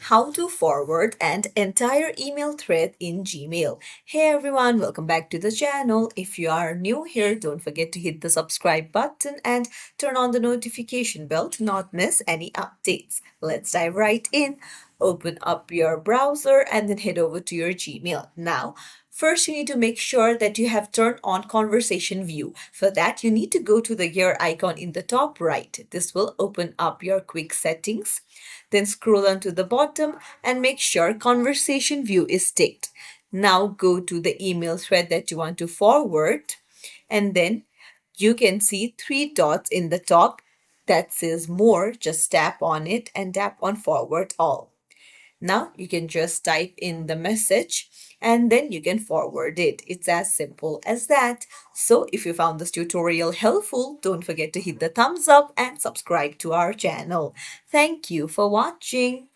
How to forward an entire email thread in Gmail. Hey everyone, welcome back to the channel. If you are new here, don't forget to hit the subscribe button and turn on the notification bell to not miss any updates. Let's dive right in. Open up your browser and then head over to your Gmail. Now, first, you need to make sure that you have turned on conversation view. For that, you need to go to the gear icon in the top right. This will open up your quick settings. Then scroll on to the bottom and make sure conversation view is ticked. Now go to the email thread that you want to forward, and then you can see three dots in the top that says more. Just tap on it and tap on forward all. Now you can just type in the message and then you can forward it. It's as simple as that. So if you found this tutorial helpful, don't forget to hit the thumbs up and subscribe to our channel. Thank you for watching.